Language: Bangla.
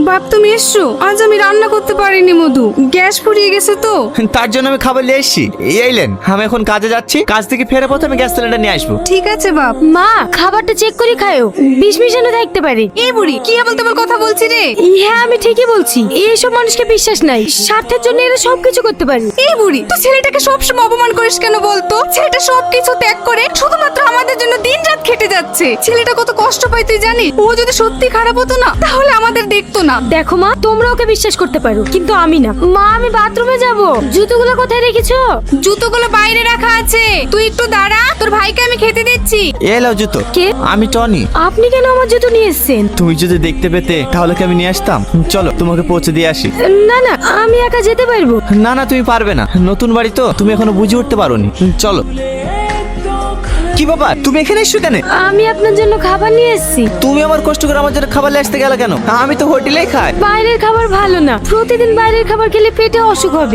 বাপ তুমি এসছো? আজ আমি রান্না করতে পারিনি মধু, গ্যাস ফুরিয়ে গেছে তো। তার জন্য আমি খাবার নিয়ে এসেছি। এইলেন, আমি এখন কাজে যাচ্ছি, কাজ থেকে ফেরে পথে আমি গ্যাস সিলিন্ডার নিয়ে আসবো। ঠিক আছে বাপ। মা, খাবারটা চেক করে খায়ো, বিষ মিশানো থাকতে পারে। এই বুড়ি কি আবল তাবল কথা বলছি রে? হ্যাঁ, আমি ঠিকই বলছি। এইসব মানুষকে বিশ্বাস নাই, স্বার্থের জন্য এরা সবকিছু করতে পারে। এই বুড়ি তুই ছেলেটাকে সবসময় অপমান করিস কেন বলতো? ছেলেটা সবকিছু ত্যাগ করে শুধুমাত্র আমাদের জন্য দিন রাত খেটে যাচ্ছে। ছেলেটা কত কষ্ট পায় তুই জানিস? ও যদি সত্যি খারাপ হতো না তাহলে আমাদের দেখতো না। দেখো মা, তোমরা ওকে বিশ্বাস করতে পারো, কিন্তু আমি না। মা, আমি বাথরুমে যাব। জুতোগুলো কোথায় রেখেছো? জুতোগুলো বাইরে রাখা আছে, তুই একটু দাঁড়া, তোর ভাইকে আমি খেতে দিচ্ছি। এলাও জুতো। কে? আমি টনি। আপনি কেন আমার জুতো নিয়ে এসেছেন? তুমি যদি দেখতে পেতে তাহলে কি আমি নিয়ে আসতাম? চলো তোমাকে পৌঁছে দিয়ে আসি। না না, আমি একা যেতে পারবো। না না, তুমি পারবে না, নতুন বাড়ি তো, তুমি এখনো বুঝে উঠতে পারোনি। চলো। কি বাবা, তুমি এখানে এসছো কেন? আমি আপনার জন্য খাবার নিয়ে এসেছি। তুমি আমার কষ্ট করে আমার জন্য খাবার নিয়ে আসতে গেলে কেন? আমি তো হোটেলেই খাই। বাইরের খাবার ভালো না, প্রতিদিন বাইরের খাবার খেলে পেটে অসুখ হবে।